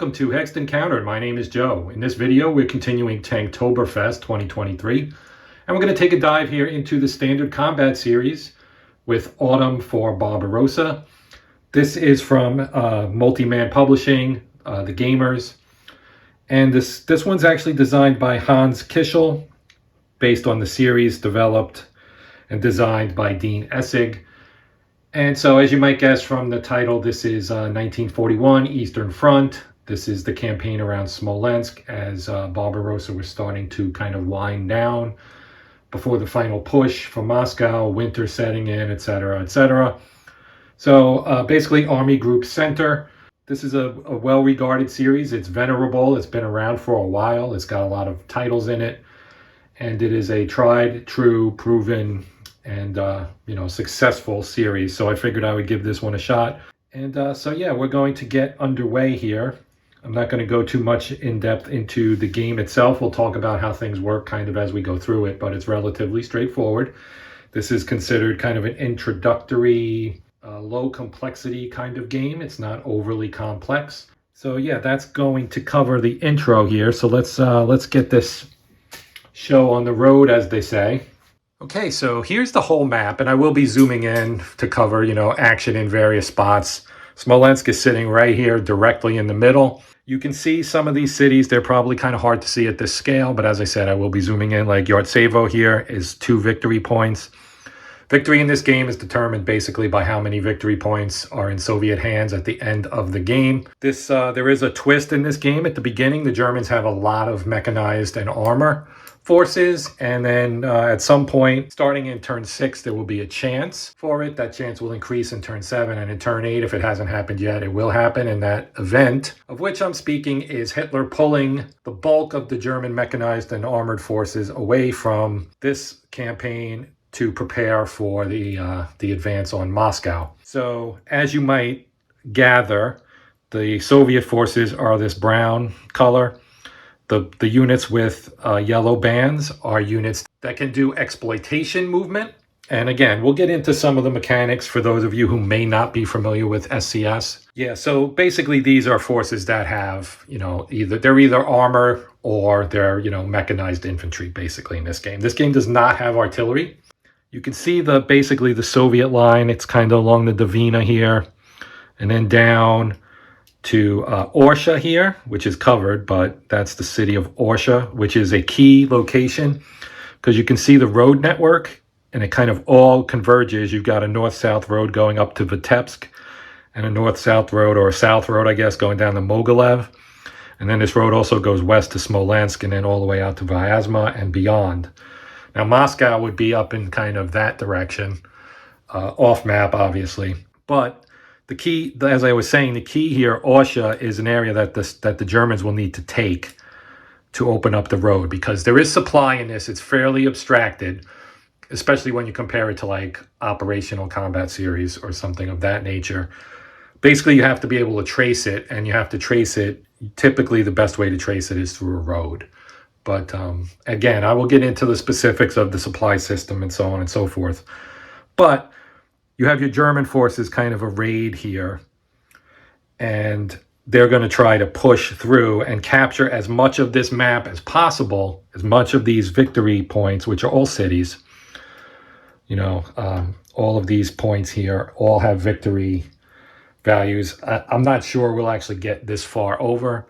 welcome to Hexed Encountered. My name is Joe. In this video, we're continuing Tanktoberfest 2023, and we're going to take a dive here into the Standard Combat series with Autumn for Barbarossa. This is from Multi-Man Publishing, the Gamers, and this one's actually designed by Hans Kishel, based on the series developed and designed by Dean Essig. And so, as you might guess from the title, this is 1941 Eastern Front. This is the campaign around Smolensk as Barbarossa was starting to kind of wind down before the final push for Moscow, winter setting in, etc., etc. So basically, Army Group Center. This is a well-regarded series. It's venerable. It's been around for a while. It's got a lot of titles in it. And it is a tried, true, proven, and successful series. So I figured I would give this one a shot. And so yeah, we're going to get underway here. I'm not going to go too much in depth into the game itself. We'll talk about how things work kind of as we go through it, but it's relatively straightforward. This is considered kind of an introductory, low complexity kind of game. It's not overly complex. So yeah, that's going to cover the intro here. So let's get this show on the road, as they say. Okay, so here's the whole map, and I will be zooming in to cover, action in various spots. Smolensk is sitting right here directly in the middle. You can see some of these cities. They're probably kind of hard to see at this scale, but as I said, I will be zooming in. Like Yartsevo here is 2 victory points. Victory in this game is determined basically by how many victory points are in Soviet hands at the end of the game. There is a twist in this game. At the beginning, the Germans have a lot of mechanized and armor forces, and then at some point starting in turn 6 there will be a chance for it. That chance will increase in turn 7, and in turn 8, if it hasn't happened yet, it will happen. And that event of which I'm speaking is Hitler pulling the bulk of the German mechanized and armored forces away from this campaign to prepare for the advance on Moscow. So as you might gather, the Soviet forces are this brown color. The units with yellow bands are units that can do exploitation movement. And again, we'll get into some of the mechanics for those of you who may not be familiar with SCS. Yeah, so basically these are forces that have, they're either armor or they're, mechanized infantry, basically, in this game. This game does not have artillery. You can see basically the Soviet line. It's kind of along the Dvina here, and then down to Orsha here, which is covered, but that's the city of Orsha, which is a key location because you can see the road network and it kind of all converges. You've got a north-south road going up to Vitebsk and a north-south road, or a south road, I guess, going down to Mogilev. And then this road also goes west to Smolensk and then all the way out to Vyazma and beyond. Now, Moscow would be up in kind of that direction, off map, obviously. But the key, as I was saying, the key here, Orsha, is an area that the Germans will need to take to open up the road, because there is supply in this. It's fairly abstracted, especially when you compare it to like operational combat series or something of that nature. Basically, you have to be able to trace it, and you have to trace it. Typically, the best way to trace it is through a road. But again, I will get into the specifics of the supply system and so on and so forth. But you have your German forces kind of arrayed here, and they're going to try to push through and capture as much of this map as possible, as much of these victory points, which are all cities. All of these points here all have victory values. I'm not sure we'll actually get this far over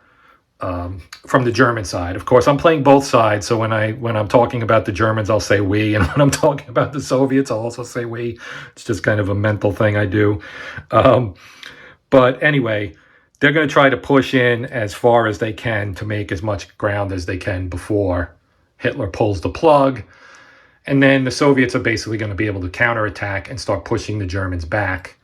from the German side. Of course, I'm playing both sides, so when I'm talking about the Germans, I'll say we, and when I'm talking about the Soviets, I'll also say we. It's just kind of a mental thing I do. But anyway, they're going to try to push in as far as they can to make as much ground as they can before Hitler pulls the plug. And then the Soviets are basically going to be able to counterattack and start pushing the Germans back.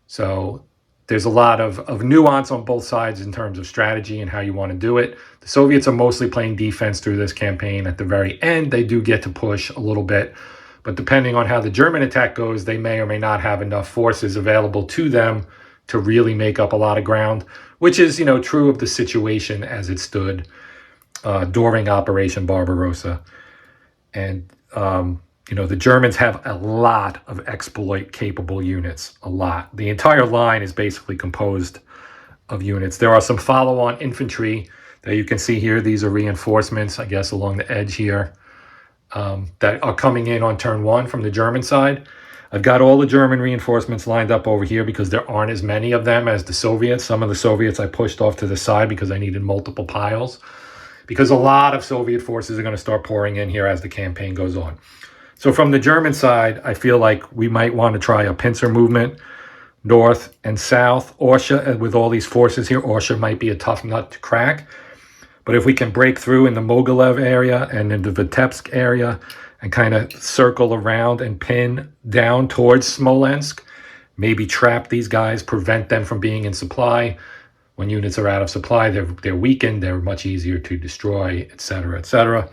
So there's a lot of nuance on both sides in terms of strategy and how you want to do it. The Soviets are mostly playing defense through this campaign. At the very end, they do get to push a little bit. But depending on how the German attack goes, they may or may not have enough forces available to them to really make up a lot of ground, which is, true of the situation as it stood during Operation Barbarossa. And the Germans have a lot of exploit-capable units, a lot. The entire line is basically composed of units. There are some follow-on infantry that you can see here. These are reinforcements, I guess, along the edge here that are coming in on turn 1 from the German side. I've got all the German reinforcements lined up over here because there aren't as many of them as the Soviets. Some of the Soviets I pushed off to the side because I needed multiple piles, because a lot of Soviet forces are going to start pouring in here as the campaign goes on. So from the German side, I feel like we might want to try a pincer movement north and south. Orsha, with all these forces here, Orsha might be a tough nut to crack. But if we can break through in the Mogilev area and in the Vitebsk area and kind of circle around and pin down towards Smolensk, maybe trap these guys, prevent them from being in supply. When units are out of supply, they're weakened, they're much easier to destroy, etc., etc.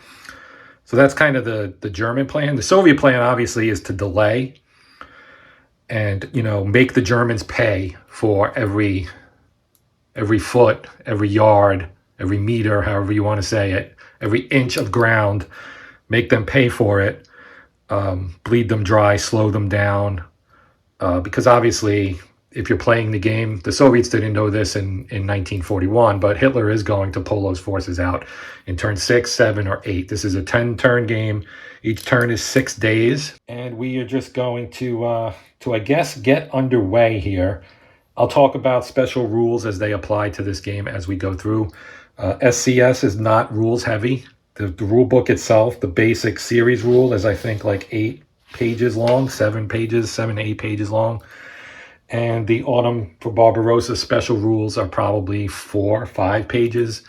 So that's kind of the German plan. The Soviet plan, obviously, is to delay and, make the Germans pay for every foot, every yard, every meter, however you want to say it, every inch of ground, make them pay for it, bleed them dry, slow them down. Because obviously, if you're playing the game, the Soviets didn't know this in 1941, but Hitler is going to pull those forces out in turn 6, 7, or 8. This is a 10-turn game. Each turn is 6 days. And we are just going to I guess, get underway here. I'll talk about special rules as they apply to this game as we go through. SCS is not rules heavy. The rule book itself, the basic series rule, is I think like 8 pages long, 7 to 8 pages long. And the Autumn for Barbarossa special rules are probably 4 or 5 pages.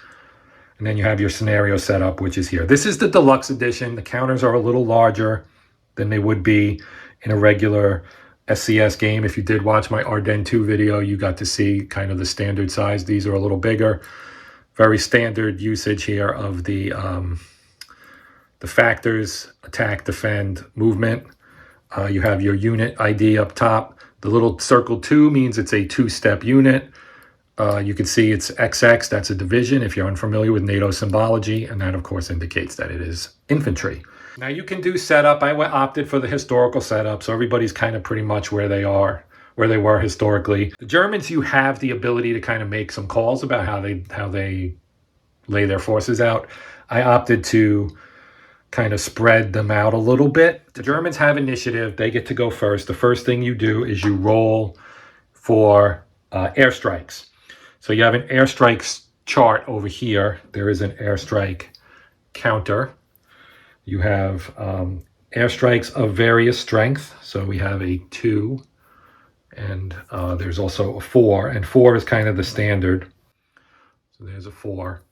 And then you have your scenario setup, which is here. This is the deluxe edition. The counters are a little larger than they would be in a regular SCS game. If you did watch my Ardennes 2 video, you got to see kind of the standard size. These are a little bigger. Very standard usage here of the factors: attack, defend, movement. You have your unit ID up top. The little circle 2 means it's a 2-step unit. You can see it's XX, that's a division if you're unfamiliar with NATO symbology, and that of course indicates that it is infantry. Now you can do setup. I opted for the historical setup, so everybody's kind of pretty much where they were historically. The Germans, you have the ability to kind of make some calls about how they lay their forces out. I opted to kind of spread them out a little bit. The Germans have initiative. They get to go first. The first thing you do is you roll for airstrikes. So you have an airstrikes chart over here. There is an airstrike counter. You have airstrikes of various strength. So we have a 2, and there's also a 4, and 4 is kind of the standard. So there's a 4,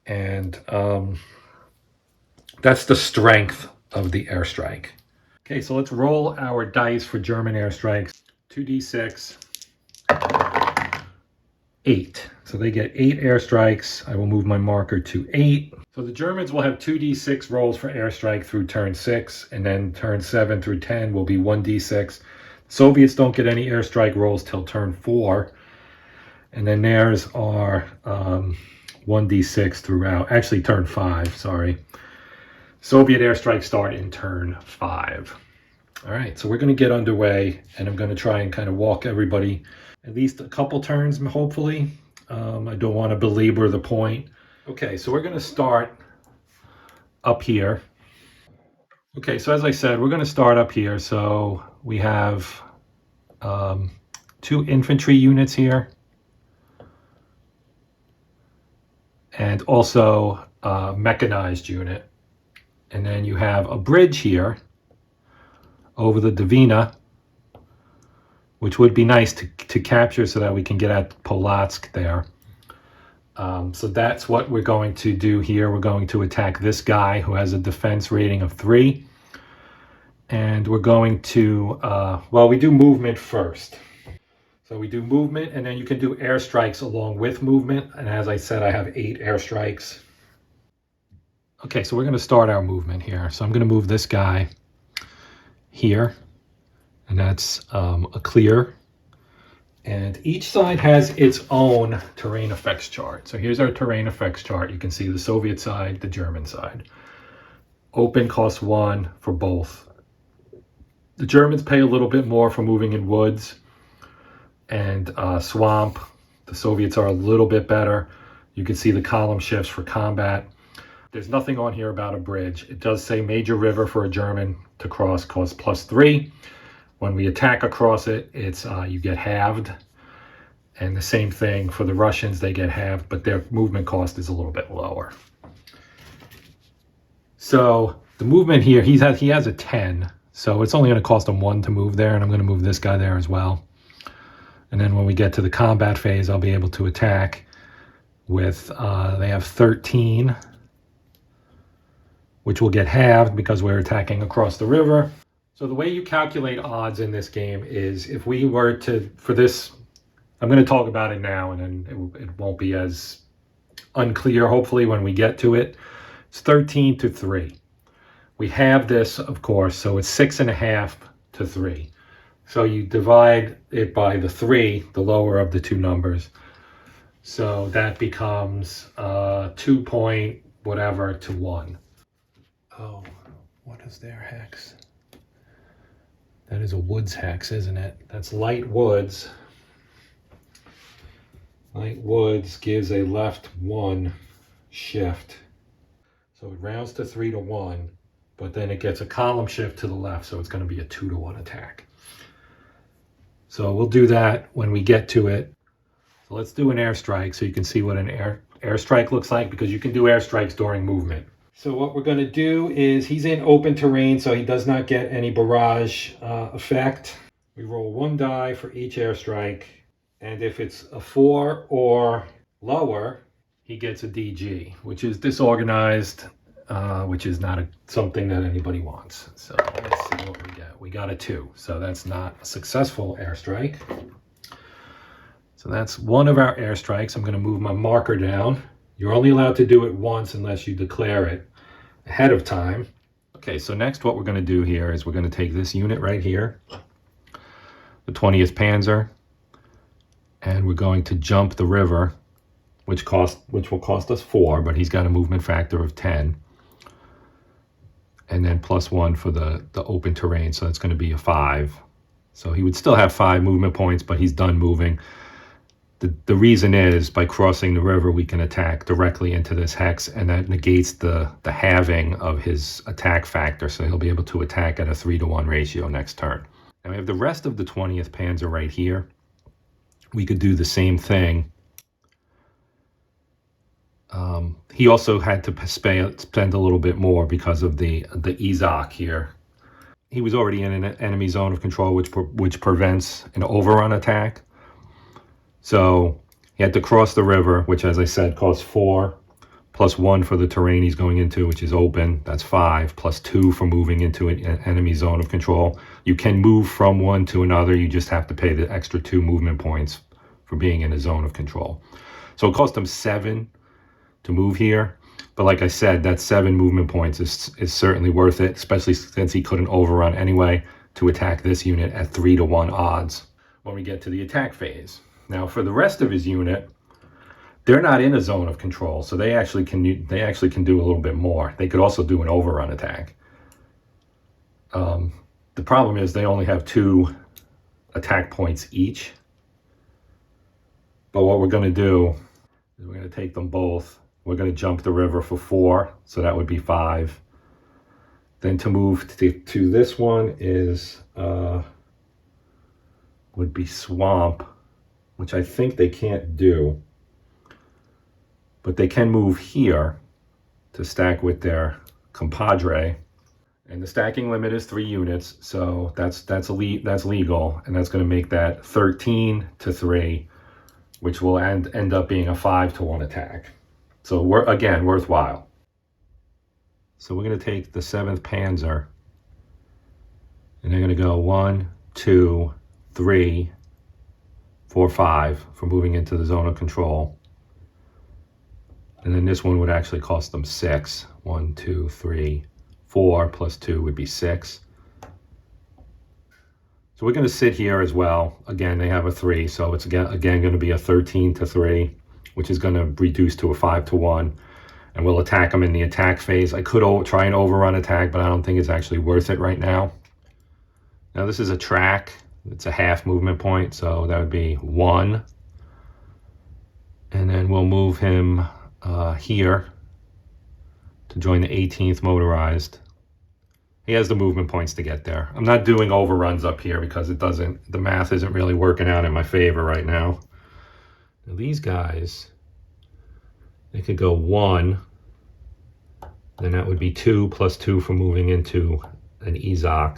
and that's the strength of the airstrike. Okay, so let's roll our dice for German airstrikes. 2d6, 8. So they get 8 airstrikes. I will move my marker to 8. So the Germans will have 2d6 rolls for airstrike through turn 6, and then turn 7 through 10 will be 1d6. Soviets don't get any airstrike rolls till turn 4, and then theirs are 1d6 throughout. Actually, turn 5, sorry. Soviet airstrikes start in turn 5. All right, so we're going to get underway, and I'm going to try and kind of walk everybody at least a couple turns, hopefully. I don't want to belabor the point. Okay, so we're going to start up here. Okay, so as I said, we're going to start up here. So we have 2 infantry units here, and also a mechanized unit. And then you have a bridge here over the Dvina, which would be nice to capture so that we can get at Polotsk there. So that's what we're going to do here. We're going to attack this guy who has a defense rating of 3. And we're going to, we do movement first. So we do movement, and then you can do airstrikes along with movement. And as I said, I have 8 airstrikes. Okay, so we're going to start our movement here. So I'm going to move this guy here, and that's a clear. And each side has its own terrain effects chart. So here's our terrain effects chart. You can see the Soviet side, the German side. Open costs 1 for both. The Germans pay a little bit more for moving in woods and swamp. The Soviets are a little bit better. You can see the column shifts for combat. There's nothing on here about a bridge. It does say major river for a German to cross costs +3. When we attack across it, it's you get halved. And the same thing for the Russians, they get halved, but their movement cost is a little bit lower. So the movement here, he has a 10. So it's only going to cost him 1 to move there, and I'm going to move this guy there as well. And then when we get to the combat phase, I'll be able to attack with, they have 13, which will get halved because we're attacking across the river. So the way you calculate odds in this game is if we were to, for this, I'm going to talk about it now, and then it won't be as unclear, hopefully, when we get to it. It's 13 to 3. We have this, of course, so it's 6.5 to 3. So you divide it by the 3, the lower of the two numbers. So that becomes 2 point whatever to 1. Oh, what is their hex? That is a woods hex, isn't it? That's light woods. Light woods gives a left 1 shift. So it rounds to 3 to 1, but then it gets a column shift to the left, so it's going to be a 2 to 1 attack. So we'll do that when we get to it. So let's do an airstrike so you can see what an airstrike looks like, because you can do airstrikes during movement. So what we're going to do is, he's in open terrain, so he does not get any barrage effect. We roll 1 die for each airstrike, and if it's a 4 or lower, he gets a DG, which is disorganized, which is not something that anybody wants. So let's see what we get. We got a 2, so that's not a successful airstrike. So that's one of our airstrikes. I'm going to move my marker down. You're only allowed to do it once unless you declare it ahead of time. Okay, so next what we're going to do here is we're going to take this unit right here, the 20th Panzer, and we're going to jump the river, which will cost us 4, but he's got a movement factor of 10. And then +1 for the open terrain, so that's going to be a 5. So he would still have 5 movement points, but he's done moving. The reason is, by crossing the river, we can attack directly into this hex, and that negates the halving of his attack factor, so he'll be able to attack at a 3 to 1 ratio next turn. Now we have the rest of the 20th Panzer right here. We could do the same thing. He also had to spend a little bit more because of the Izak here. He was already in an enemy zone of control, which prevents an overrun attack. So he had to cross the river, which, as I said, costs 4, +1 for the terrain he's going into, which is open. That's 5, +2 for moving into an enemy zone of control. You can move from one to another. You just have to pay the extra 2 movement points for being in a zone of control. So it cost him 7 to move here. But like I said, that 7 movement points is certainly worth it, especially since he couldn't overrun anyway, to attack this unit at 3 to 1 odds when we get to the attack phase. Now for the rest of his unit, they're not in a zone of control, so they actually can do a little bit more. They could also do an overrun attack. The problem is they only have 2 attack points each. But what we're going to do is we're going to take them both. We're going to jump the river for 4, so that would be 5. Then to move to this one is would be swamp, which I think they can't do. But they can move here to stack with their compadre. And the stacking limit is 3 units, so that's legal, and that's going to make that 13 to 3, which will end up being a 5 to 1 attack. So again, worthwhile. So we're going to take the 7th Panzer, and they're going to go 1, 2, 3, 4, 5 for moving into the zone of control. And then this one would actually cost them 6. 1, 2, 3, 4 +2 would be 6. So we're going to sit here as well. Again, they have a 3, so it's again going to be a 13 to 3, which is going to reduce to a 5 to 1. And we'll attack them in the attack phase. I could try an overrun attack, but I don't think it's actually worth it right now. Now this is a track. It's a half movement point, so that would be 1. And then we'll move him here to join the 18th motorized. He has the movement points to get there. I'm not doing overruns up here because the math isn't really working out in my favor right now. Now these guys, they could go 1, then that would be 2 plus 2 for moving into an Ezok.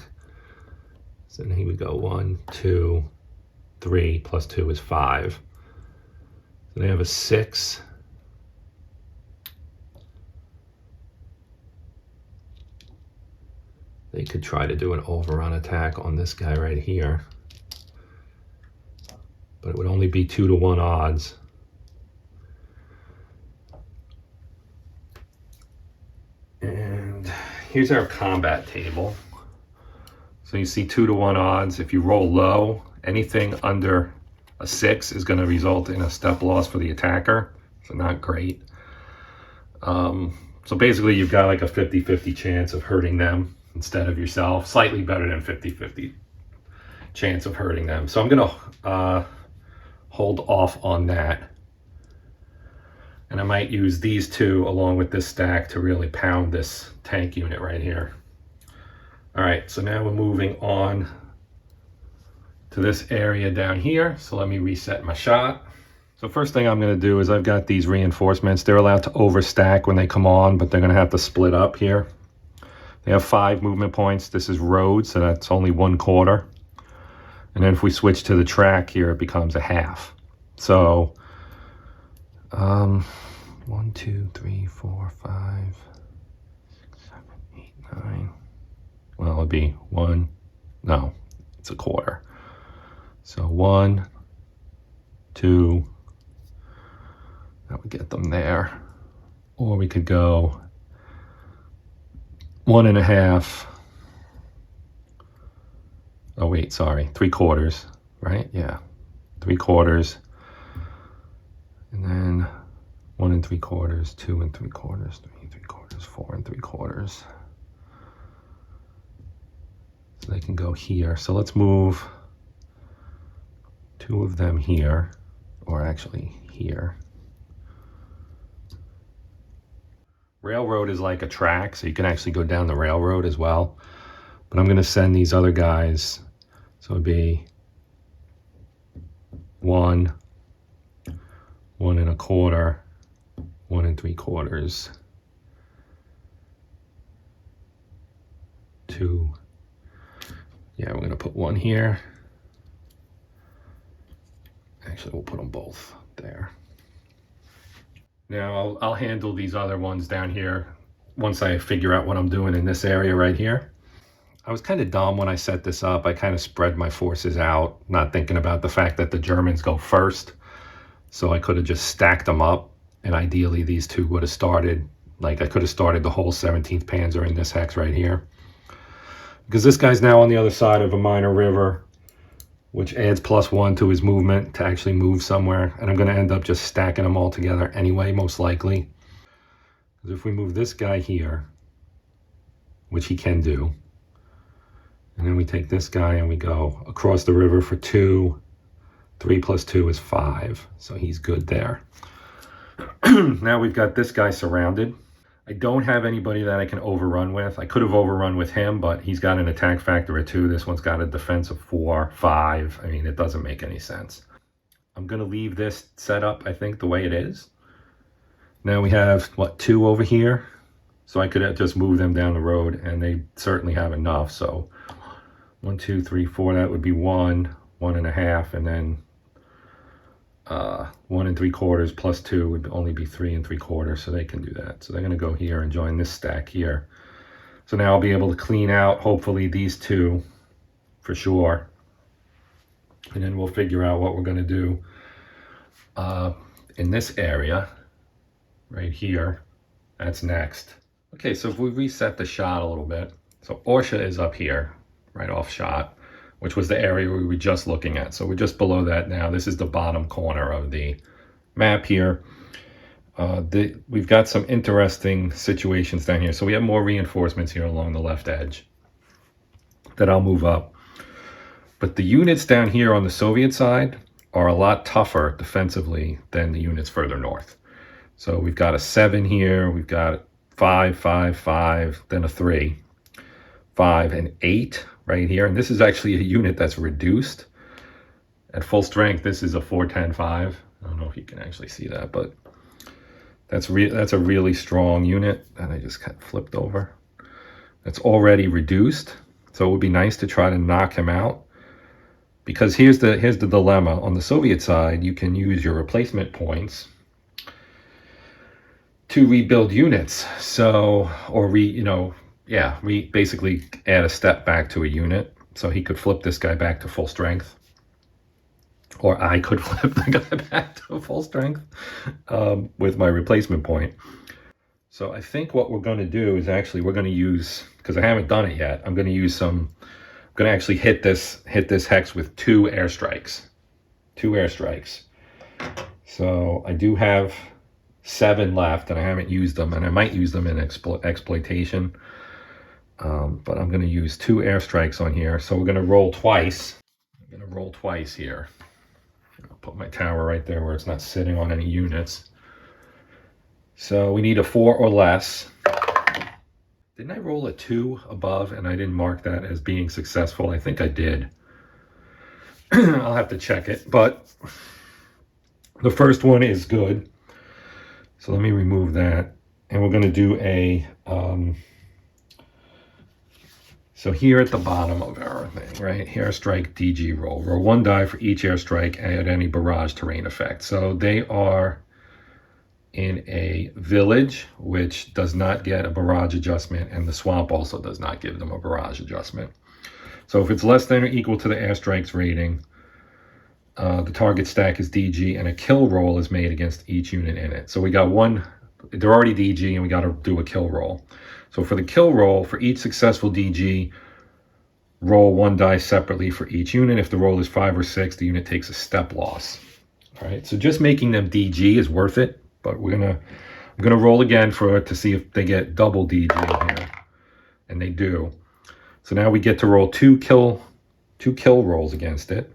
So then he would go 1, 2, 3 plus 2 is 5. So they have a 6. They could try to do an overrun attack on this guy right here, but it would only be 2 to 1 odds. And here's our combat table. So you see 2 to 1 odds. If you roll low, anything under a 6 is going to result in a step loss for the attacker. So not great. So basically you've got like a 50-50 chance of hurting them instead of yourself. Slightly better than 50-50 chance of hurting them. So I'm going to hold off on that. And I might use these two along with this stack to really pound this tank unit right here. All right, so now we're moving on to this area down here. So let me reset my shot. So first thing I'm going to do is I've got these reinforcements. They're allowed to overstack when they come on, but they're going to have to split up here. They have 5 movement points. This is road, so that's only 1/4. And then if we switch to the track here, it becomes a half. So 1, 2, 3, 4, 5, 6, 7, 8, 9. Well, it'd be 1. No, it's a 1/4. So 1, 2. That would get them there. Or we could go 1.5. Oh wait, sorry, 3/4, right? Yeah, 3/4. And then 1 3/4, 2 3/4, 3 3/4, 4 3/4. So they can go here. So let's move 2 of them here, or actually here. Railroad is like a track, so you can actually go down the railroad as well. But I'm going to send these other guys, so it'd be 1, 1 1/4, 1 3/4, 2. Yeah, we're going to put 1 here. Actually, we'll put them both there. Now I'll handle these other ones down here once I figure out what I'm doing in this area right here. I was kind of dumb when I set this up. I kind of spread my forces out, not thinking about the fact that the Germans go first. So I could have just stacked them up, and ideally these two would have started, like I could have started the whole 17th Panzer in this hex right here. Because this guy's now on the other side of a minor river, which adds +1 to his movement to actually move somewhere. And I'm going to end up just stacking them all together anyway, most likely. Because if we move this guy here, which he can do, and then we take this guy and we go across the river for 2, 3 plus 2 is 5. So he's good there. Now we've got this guy surrounded. I don't have anybody that I can overrun with. I could have overrun with him, but he's got an attack factor of 2. This one's got a defense of 4, 5. I mean, it doesn't make any sense. I'm going to leave this set up, I think, the way it is. Now we have, what, 2 over here? So I could just move them down the road, and they certainly have enough. So 1, 2, 3, 4, that would be 1, 1.5, and then 1 3/4 plus 2 would only be 3 3/4, so they can do that. So they're going to go here and join this stack here. So now I'll be able to clean out, hopefully, these 2 for sure. And then we'll figure out what we're going to do in this area right here. That's next. Okay, so if we reset the shot a little bit. So Orsha is up here, right off shot, which was the area we were just looking at. So we're just below that now. This is the bottom corner of the map here. We've got some interesting situations down here. So we have more reinforcements here along the left edge that I'll move up. But the units down here on the Soviet side, are a lot tougher defensively than the units further north. So we've got a 7 here, we've got 5, 5, 5, then a 3, 5, and 8 right here. And this is actually a unit that's reduced. At full strength, this is a 4, 10, 5. I don't know if you can actually see that, but that's a really strong unit. And I just kind of flipped over. That's already reduced. So it would be nice to try to knock him out. Because here's the dilemma. On the Soviet side, you can use your replacement points to rebuild units. So, or basically add a step back to a unit. So he could flip this guy back to full strength. Or I could flip the guy back to full strength with my replacement point. So I think what we're going to do is actually we're going to use, because I haven't done it yet, I'm going to actually hit this hex with 2 airstrikes. 2 airstrikes. So I do have 7 left, and I haven't used them, and I might use them in exploitation. But I'm going to use 2 airstrikes on here. So we're going to roll twice. I'm going to roll twice here. I'll put my tower right there where it's not sitting on any units. So we need a 4 or less. Didn't I roll a 2 above and I didn't mark that as being successful? I think I did. I'll have to check it, but the first one is good. So let me remove that. And we're going to do a, so here at the bottom of our thing, right? Airstrike DG roll. Roll 1 die for each airstrike at any barrage terrain effect. So they are in a village, which does not get a barrage adjustment, and the swamp also does not give them a barrage adjustment. So if it's less than or equal to the airstrike's rating, the target stack is DG, and a kill roll is made against each unit in it. So we got one, they're already DG, and we got to do a kill roll. So for the kill roll, for each successful DG, roll 1 die separately for each unit. If the roll is 5 or 6, the unit takes a step loss. All right, so just making them DG is worth it. But I'm gonna roll again to see if they get double DG here, and they do. So now we get to roll 2 kill rolls against it,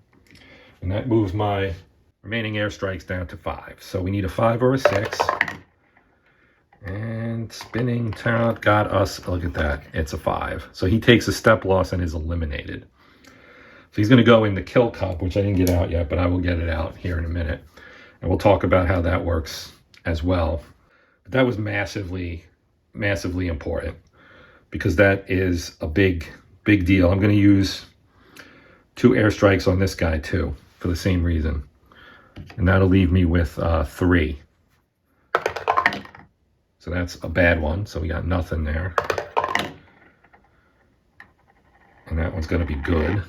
and that moves my remaining airstrikes down to 5. So we need a 5 or a 6, and spinning talent got us. Look at that, it's a 5. So he takes a step loss and is eliminated. So he's gonna go in the kill cup, which I didn't get out yet, but I will get it out here in a minute, and we'll talk about how that works as well. But that was massively important, because that is a big deal. I'm going to use 2 airstrikes on this guy too for the same reason, and that'll leave me with 3. So that's a bad one. So we got nothing there, and that one's going to be good.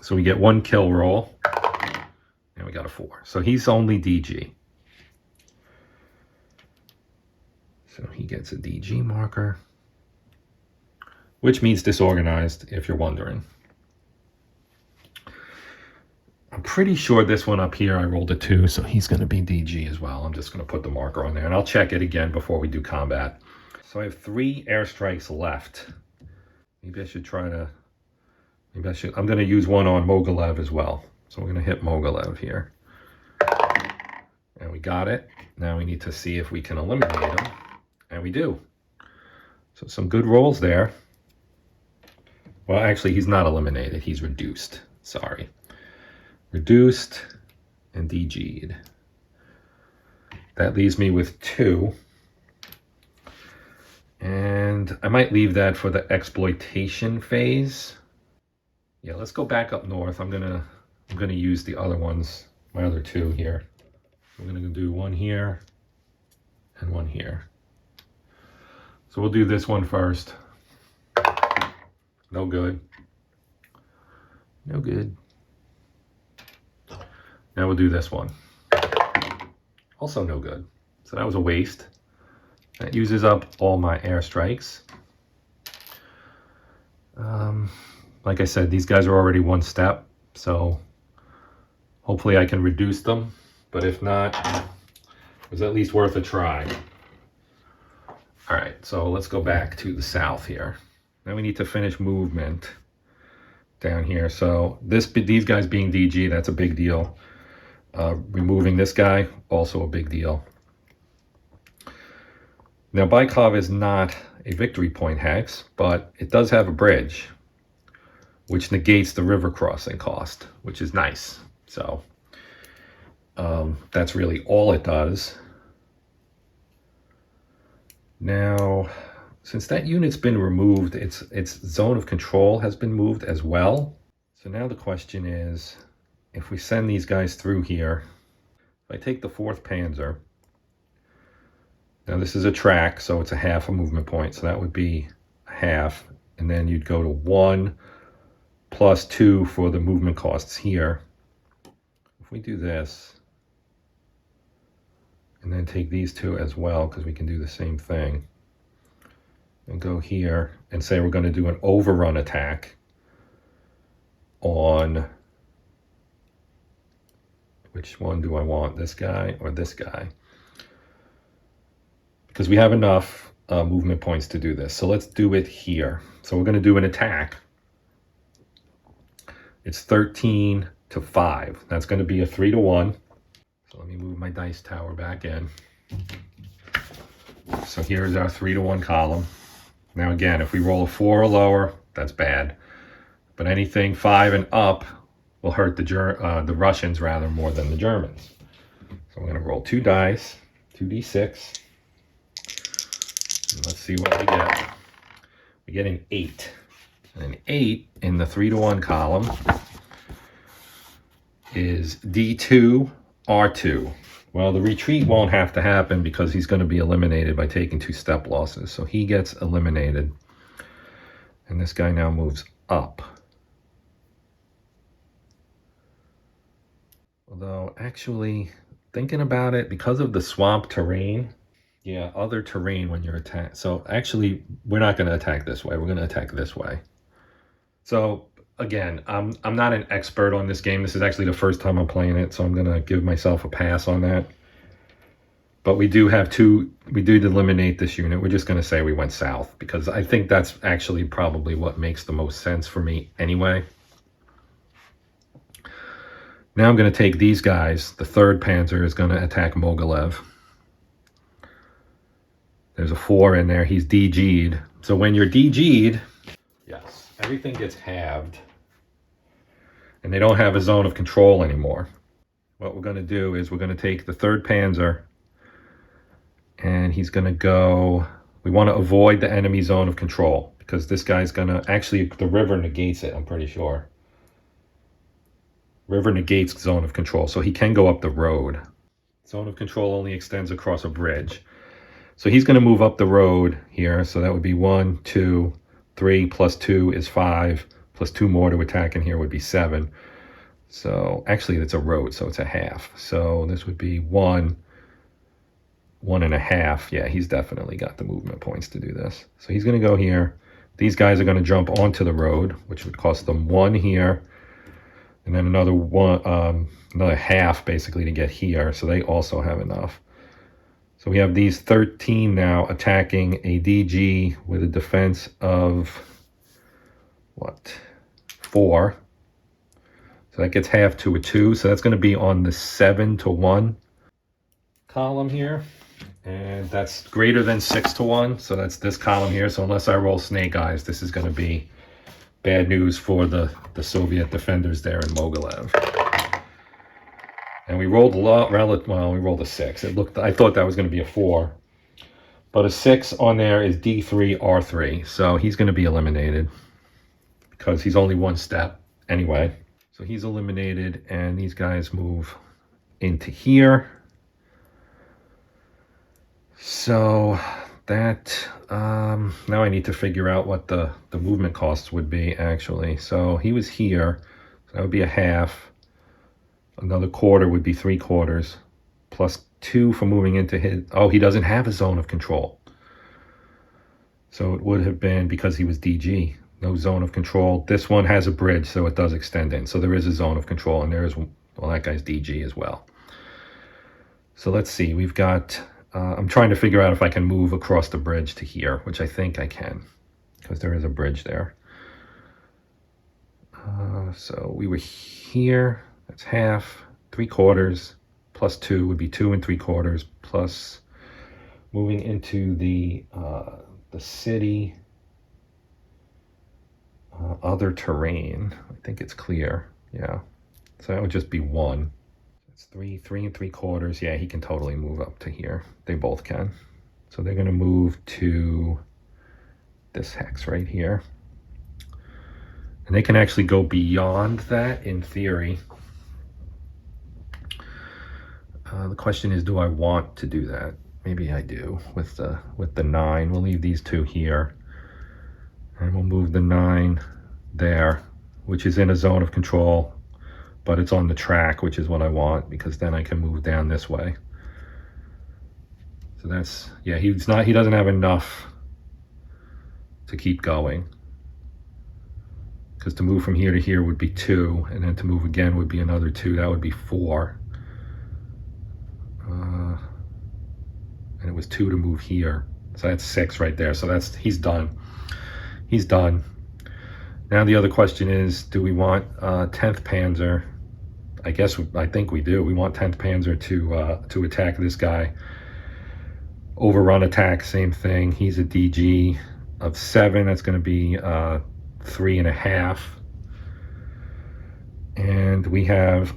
So we get 1 kill roll, and we got a 4. So he's only DG. So he gets a DG marker, which means disorganized, if you're wondering. I'm pretty sure this one up here I rolled a 2, so he's going to be DG as well. I'm just going to put the marker on there, and I'll check it again before we do combat. So I have 3 airstrikes left. Maybe I should I'm going to use one on Mogilev as well. So we're going to hit Mogilev here. And we got it. Now we need to see if we can eliminate him. And we do. So some good rolls there. Well, actually, he's not eliminated. He's reduced. Sorry. Reduced and DG'd. That leaves me with 2. And I might leave that for the exploitation phase. Yeah, let's go back up north. I'm gonna use the other ones, my other 2 here. I'm gonna do 1 here and 1 here. So we'll do this one first. No good. No good. Now we'll do this one. Also no good. So that was a waste. That uses up all my airstrikes. Like I said, these guys are already 1 step, so hopefully I can reduce them. But if not, it was at least worth a try. All right, so let's go back to the south here. Now we need to finish movement down here. So these guys being DG, that's a big deal. Removing this guy, also a big deal. Now, Baikov is not a victory point hex, but it does have a bridge, which negates the river crossing cost, which is nice. So that's really all it does. Now, since that unit's been removed, its zone of control has been moved as well. So now the question is, if we send these guys through here, if I take the 4th Panzer, now this is a track, so it's a half a movement point, so that would be a half, and then you'd go to 1 plus 2 for the movement costs here. If we do this, and then take these 2 as well, because we can do the same thing, and go here and say we're going to do an overrun attack on, which one do I want, this guy or this guy? Because we have enough movement points to do this. So let's do it here. So we're going to do an attack. It's 13 to 5. That's going to be a 3 to 1. So let me move my dice tower back in. So here's our 3 to 1 column. Now again, if we roll a 4 or lower, that's bad. But anything 5 and up will hurt the Russians rather more than the Germans. So I'm going to roll 2 dice, 2d6. And let's see what we get. We get an 8. And an 8 in the 3 to 1 column is D2, R2. Well, the retreat won't have to happen because he's going to be eliminated by taking 2 step losses. So he gets eliminated. And this guy now moves up. Although, actually, thinking about it, because of the swamp terrain, yeah, other terrain when you're attacked. So actually, we're not going to attack this way. We're going to attack this way. So again, I'm not an expert on this game. This is actually the first time I'm playing it, so I'm going to give myself a pass on that. But we do have 2, we did eliminate this unit. We're just going to say we went south, because I think that's actually probably what makes the most sense for me anyway. Now I'm going to take these guys. The 3rd Panzer is going to attack Mogilev. There's a 4 in there. He's DG'd. So when you're DG'd, yes, everything gets halved. And they don't have a zone of control anymore. What we're going to do is we're going to take the 3rd Panzer, and he's going to go, we want to avoid the enemy zone of control, because this guy's going to, actually the river negates it, I'm pretty sure. River negates zone of control, so he can go up the road. Zone of control only extends across a bridge. So he's going to move up the road here, so that would be 1, 2, 3, plus 2 is 5, plus 2 more to attack in here would be 7. So actually it's a road, so it's a half. So this would be 1, 1.5. Yeah, he's definitely got the movement points to do this. So he's going to go here. These guys are going to jump onto the road, which would cost them 1 here, and then another 1, another half basically to get here. So they also have enough. So we have these 13 now attacking a DG with a defense of, what, 4. So that gets half to a 2. So that's going to be on the 7 to 1 column here. And that's greater than 6 to 1. So that's this column here. So unless I roll snake eyes, this is going to be bad news for the Soviet defenders there in Mogilev. And we rolled a lot, well, we rolled a 6. I thought that was going to be a 4. But a 6 on there is D3, R3. So he's going to be eliminated because he's only 1 step anyway. So he's eliminated, and these guys move into here. So that, now I need to figure out what the movement costs would be, actually. So he was here, so that would be a half. Another quarter would be 3/4, plus 2 for moving into his, oh, he doesn't have a zone of control. So it would have been, because he was DG, no zone of control. This one has a bridge, so it does extend in. So there is a zone of control, and there is, well, that guy's DG as well. So let's see, we've got, I'm trying to figure out if I can move across the bridge to here, which I think I can, because there is a bridge there. So we were here, that's half, 3/4 plus 2 would be 2 3/4 plus moving into the city, other terrain. I think it's clear. Yeah. So that would just be 1. It's 3 3/4. Yeah, he can totally move up to here. They both can. So they're going to move to this hex right here. And they can actually go beyond that in theory. The question is, do I want to do that? Maybe I do with the 9. We'll leave these 2 here. And we'll move the 9 there, which is in a zone of control, but it's on the track, which is what I want, because then I can move down this way. So that's, yeah, he doesn't have enough to keep going. Because to move from here to here would be 2, and then to move again would be another 2. That would be 4. And it was 2 to move here. So that's 6 right there. So he's done. He's done. Now the other question is, do we want 10th Panzer? I think we do. We want 10th Panzer to attack this guy. Overrun attack, same thing. He's a DG of 7. That's going to be 3.5. And we have,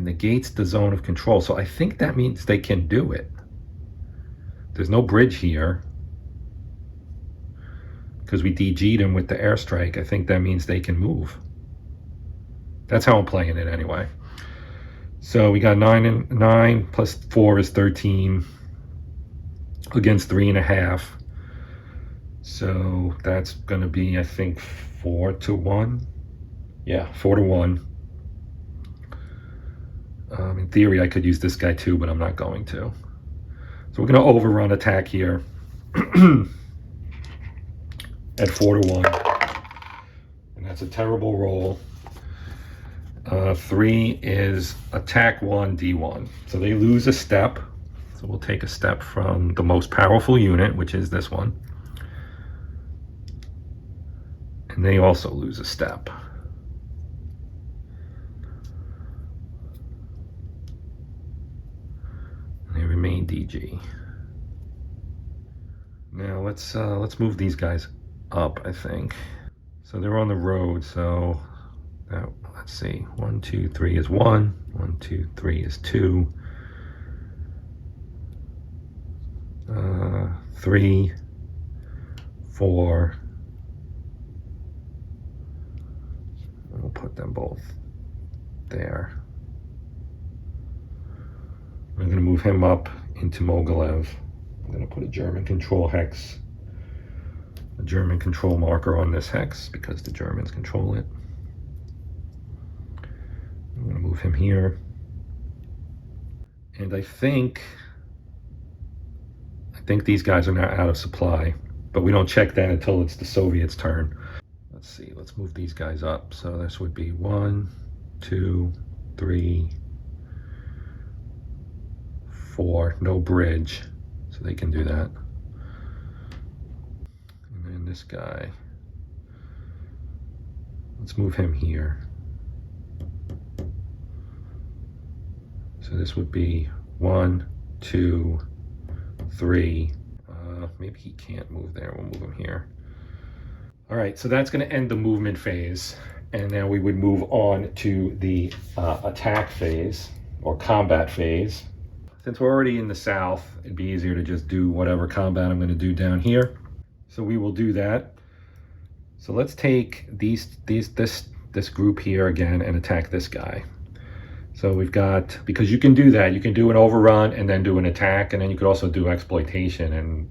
it negates the zone of control. So I think that means they can do it. There's no bridge here, because we DG'd him with the airstrike. I think that means they can move. That's how I'm playing it anyway. So we got 9 plus 4 is 13 against 3.5. So that's going to be, I think, 4-1. Yeah, 4-1. In theory, I could use this guy too, but I'm not going to. So we're going to overrun attack here at 4-1. And that's a terrible roll. 3 is attack 1, D1. So they lose a step. So we'll take a step from the most powerful unit, which is this one. And they also lose a step. They remain DG. Now let's move these guys up, I think. So they're on the road, so let's see. 1, 2, 3 is 1. 1, 2, 3 is 2. 3, 4. And we'll put them both there. I'm going to move him up into Mogilev. I'm going to put a German control hex, a German control marker on this hex because the Germans control it. I'm going to move him here. And I think these guys are now out of supply, but we don't check that until it's the Soviets' turn. Let's see, let's move these guys up. So this would be 1, 2, 3, 4, no bridge, so they can do that. And then this guy, let's move him here. So this would be 1, 2, 3. Maybe he can't move there. We'll move him here. All right, so that's going to end the movement phase. And now we would move on to the attack phase or combat phase. Since we're already in the south, it'd be easier to just do whatever combat I'm going to do down here. So we will do that. So let's take this group here again and attack this guy. So we've got, because you can do that, you can do an overrun and then do an attack, and then you could also do exploitation, and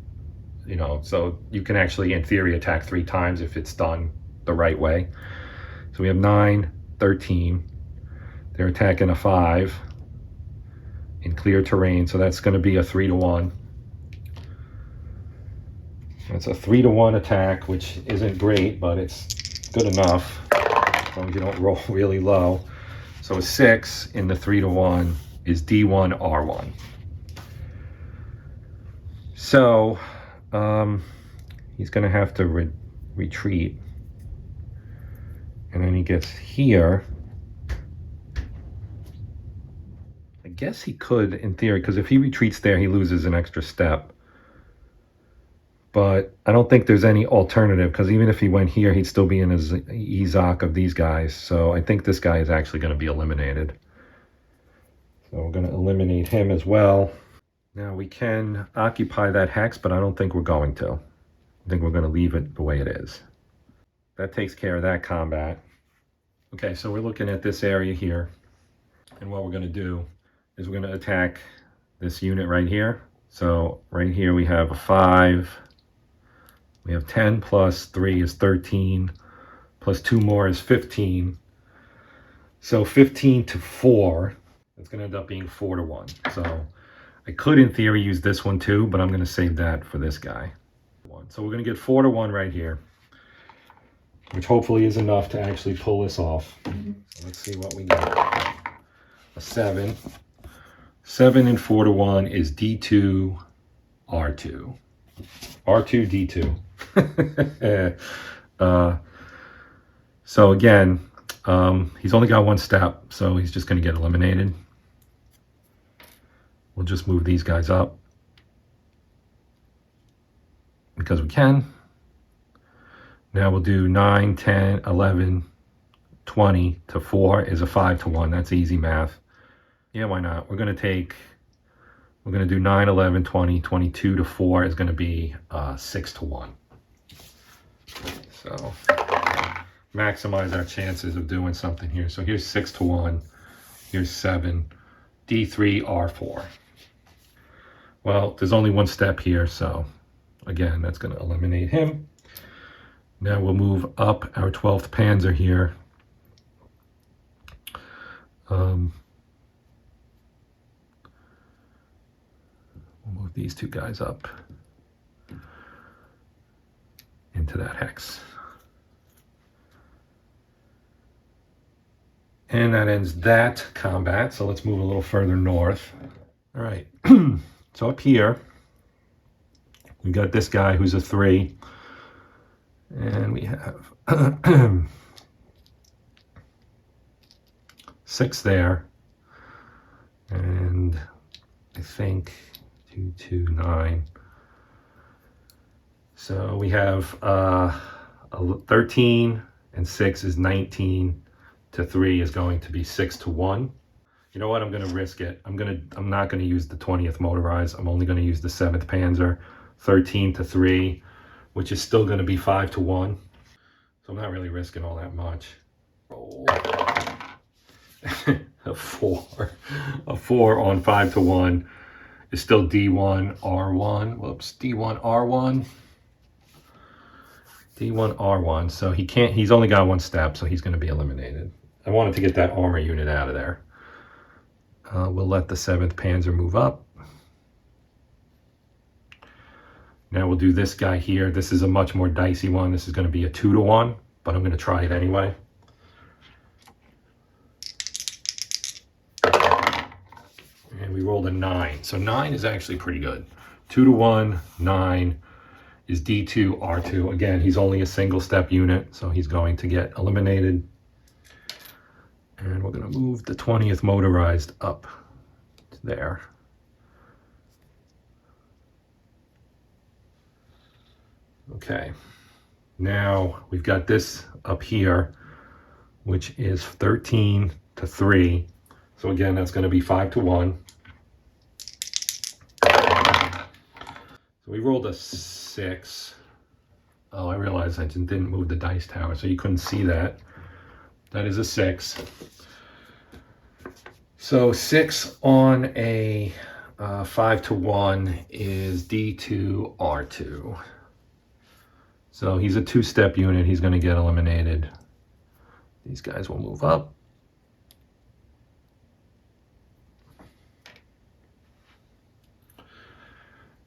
so you can actually in theory attack 3 times if it's done the right way. So we have 9, 13. They're attacking a 5 in clear terrain, so that's going to be a 3-1. It's a 3-1 attack, which isn't great, but it's good enough as long as you don't roll really low. So a 6 in the 3-1 is D1, R1. So he's going to have to retreat. And then he gets here. guess he could in theory, because if he retreats there, he loses an extra step. But I don't think there's any alternative, because even if he went here, he'd still be in his Ezok of these guys. So I think this guy is actually going to be eliminated. So we're going to eliminate him as well. Now we can occupy that hex, but I don't think we're going to. I think we're going to leave it the way it is. That takes care of that combat. Okay, so we're looking at this area here. And what we're going to do is we're going to attack this unit right here. So right here we have a 5. We have 10 plus 3 is 13. Plus 2 more is 15. So 15 to 4. It's going to end up being 4 to 1. So I could, in theory, use this one too, but I'm going to save that for this guy. So we're going to get 4 to 1 right here, which hopefully is enough to actually pull this off. So let's see what we got. A 7. 7 and 4 to 1 is D2, R2. R2, D2. So again, he's only got one step, so he's just going to get eliminated. We'll just move these guys up because we can. Now we'll do 9, 10, 11, 20 to 4 is a 5 to 1. That's easy math. Yeah, why not? We're going to do 9, 11, 20, 22 to 4 is going to be 6 to 1. So maximize our chances of doing something here. So here's 6 to 1. Here's 7. D3, R4. Well, there's only one step here, so again, that's going to eliminate him. Now we'll move up our 12th Panzer here. We'll move these two guys up into that hex. And that ends that combat, so let's move a little further north. All right, so up here, we got this guy who's a 3. And we have 6 there. And I think 2, 2, 9. So we have 13 and 6 is 19 to 3 is going to be 6 to 1. You know what? I'm going to risk it. I'm not going to use the 20th motorized. I'm only going to use the 7th Panzer. 13 to 3, which is still going to be 5 to 1. So I'm not really risking all that much. Roll. A 4. A 4 on 5 to 1 is still D1, R1. Whoops, D1, R1. D1, R1. So he's only got one step, so he's going to be eliminated. I wanted to get that armor unit out of there. We'll let the 7th Panzer move up. Now we'll do this guy here. This is a much more dicey one. This is going to be a 2 to 1, but I'm going to try it anyway. And we rolled a 9. So 9 is actually pretty good. 2 to 1, 9 is D2, R2. Again, he's only a single step unit, so he's going to get eliminated. And we're going to move the 20th motorized up to there. Okay, now we've got this up here, which is 13 to 3. So again, that's going to be 5 to 1. So we rolled a 6. Oh, I realized I didn't move the dice tower, so you couldn't see that. That is a 6. So 6 on a 5 to 1 is D2, R2. So he's a 2-step unit. He's going to get eliminated. These guys will move up.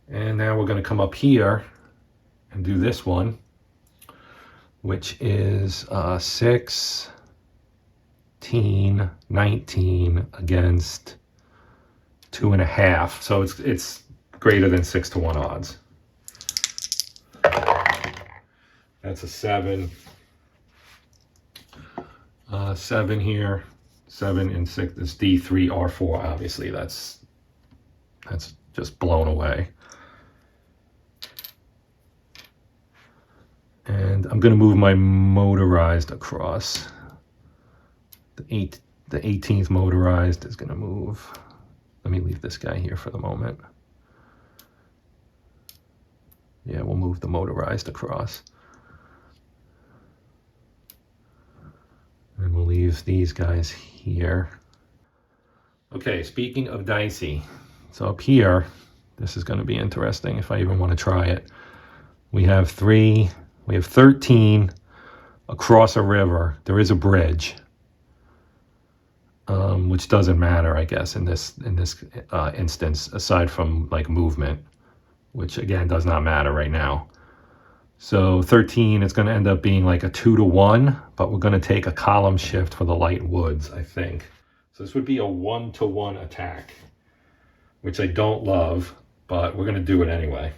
And now we're going to come up here and do this one, which is 16, 19 against 2.5. So it's greater than 6 to 1 odds. That's a 7. 7 here. 7 and 6, this D3, R4, obviously that's just blown away. And I'm going to move my motorized across. The 18th motorized is going to move. Let me leave this guy here for the moment. Yeah, we'll move the motorized across. And we'll leave these guys here. Okay, speaking of dicey, so up here, this is going to be interesting if I even want to try it. We have 13 across a river. There is a bridge, which doesn't matter, I guess, in this instance, aside from like movement, which again does not matter right now. So 13 is going to end up being like a 2-to-1, but we're going to take a column shift for the light woods, I think. So this would be a 1-to-1 attack, which I don't love, but we're going to do it anyway.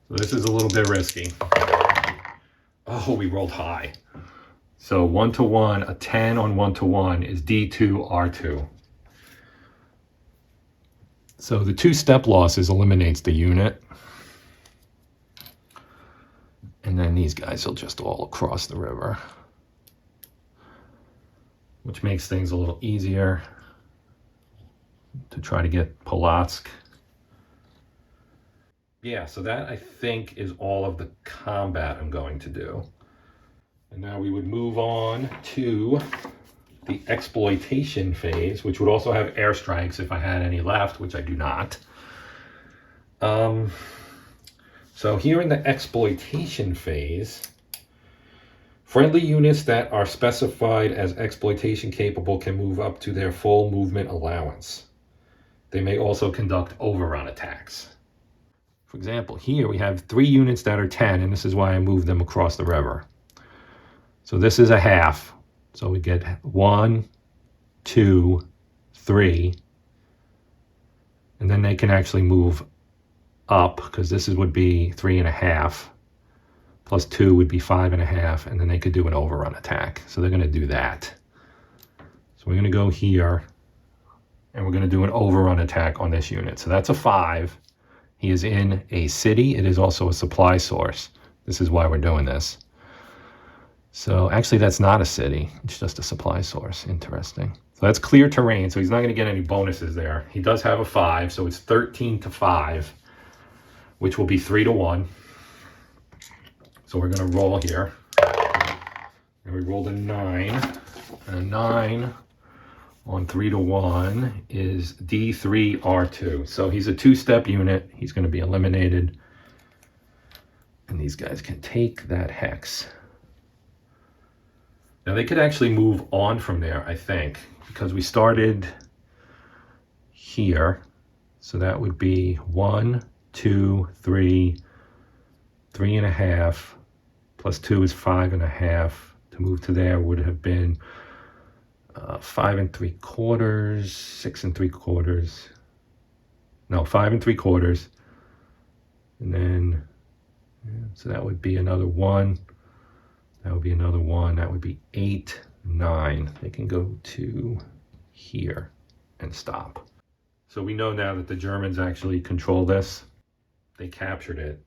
So this is a little bit risky. Oh, we rolled high. So 1-to-1, a 10 on 1-to-1 is D2, R2. So the 2 step losses eliminates the unit. And then these guys will just all across the river, which makes things a little easier to try to get Polotsk. Yeah, so that I think is all of the combat I'm going to do. And now we would move on to the exploitation phase, which would also have airstrikes if I had any left, which I do not. So here in the exploitation phase, friendly units that are specified as exploitation capable can move up to their full movement allowance. They may also conduct overrun attacks. For example, here we have 3 units that are 10, and this is why I moved them across the river. So this is a half. So we get 1, 2, 3. And then they can actually move up, because this would be 3.5. Plus 2 would be 5.5. And then they could do an overrun attack. So they're going to do that. So we're going to go here. And we're going to do an overrun attack on this unit. So that's a 5. He is in a city. It is also a supply source. This is why we're doing this. So actually that's not a city. It's just a supply source. Interesting. So that's clear terrain. So he's not going to get any bonuses there. He does have a 5. So it's 13-5, which will be 3-to-1. So we're going to roll here. And we rolled a 9. And a 9 on 3-to-1 is D3, R2. So he's a 2-step unit. He's going to be eliminated. And these guys can take that hex. Now they could actually move on from there, I think, because we started here. So that would be 1, 2, 3, 3.5, plus 2 is 5.5. To move to there would have been 5 3/4, 6 3/4. No, 5 3/4. And then, so that would be another 1. That would be another 1. That would be 8, 9. They can go to here and stop. So we know now that the Germans actually control this. They captured it.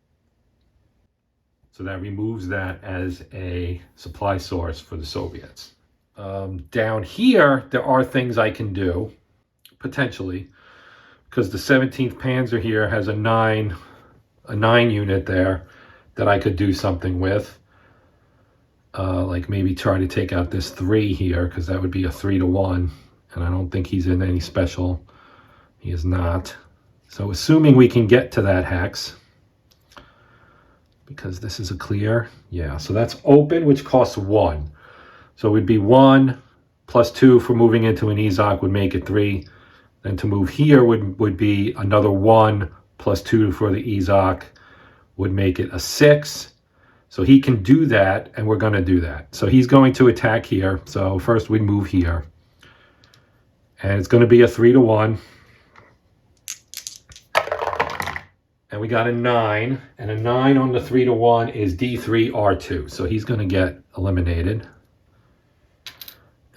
So that removes that as a supply source for the Soviets. Down here, there are things I can do, potentially, because the 17th Panzer here has a 9 unit there that I could do something with. Like maybe try to take out this 3 here, because that would be a 3-to-1, and I don't think he's in any special. He is not. So assuming we can get to that hex, because this is a clear, yeah, so that's open, which costs 1. So it would be 1 plus 2 for moving into an Ezok would make it 3. Then to move here would be another 1 plus 2 for the Ezok would make it a 6. So he can do that, and we're going to do that. So he's going to attack here. So first we move here. And it's going to be a 3-to-1. And we got a 9. And a 9 on the 3-to-1 is D3R2. So he's going to get eliminated.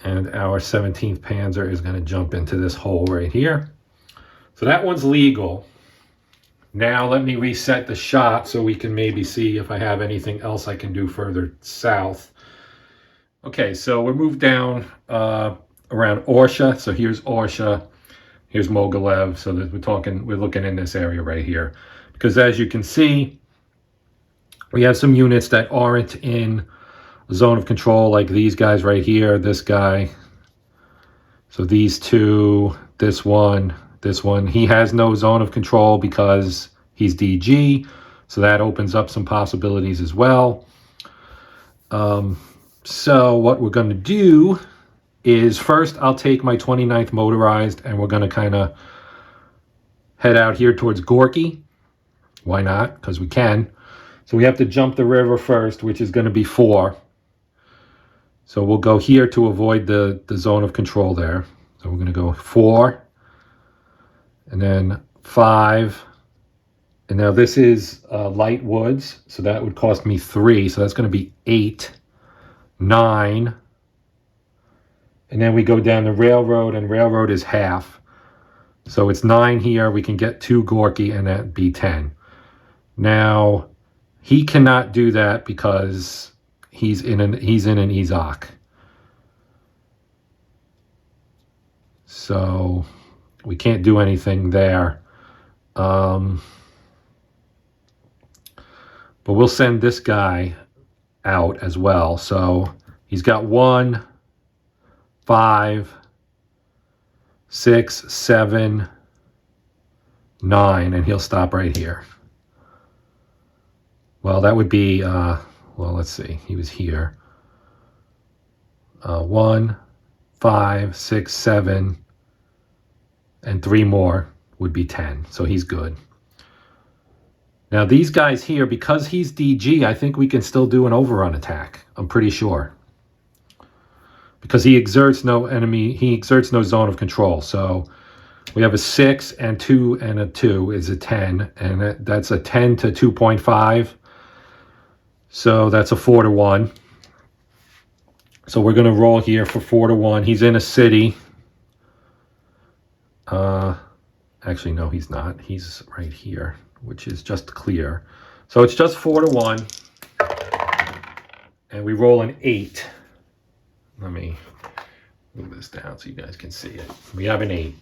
And our 17th Panzer is going to jump into this hole right here. So that one's legal. Now let me reset the shot so we can maybe see if I have anything else I can do further south. Okay, so we're moved down around Orsha. So here's Orsha, here's Mogilev. So that we're looking in this area right here. Because as you can see, we have some units that aren't in a zone of control, like these guys right here, this guy. So these two, this one. He has no zone of control because he's DG. So that opens up some possibilities as well. So what we're going to do is first I'll take my 29th motorized and we're going to kind of head out here towards Gorky. Why not? Because we can. So we have to jump the river first, which is going to be 4. So we'll go here to avoid the zone of control there. So we're going to go 4. And then 5. And now this is light woods. So that would cost me 3. So that's going to be 8. 9. And then we go down the railroad, and railroad is half. So it's 9 here. We can get to Gorky, and that'd be 10. Now, he cannot do that because he's in an Izak. So we can't do anything there. But we'll send this guy out as well. So he's got 1, 5, 6, 7, 9, and he'll stop right here. Well, that would be, well, let's see. He was here. 1, 5, 6, 7, and 3 more would be 10. So he's good. Now these guys here, because he's DG, I think we can still do an overrun attack. I'm pretty sure. Because he exerts no zone of control. So we have a 6 and 2 and a 2 is a 10. And that's a 10 to 2.5. So that's a 4-to-1. So we're going to roll here for 4-to-1. He's in a city. Actually, no, he's not. He's right here, which is just clear. So it's just 4-to-1. And we roll an 8. Let me move this down so you guys can see it. We have an 8.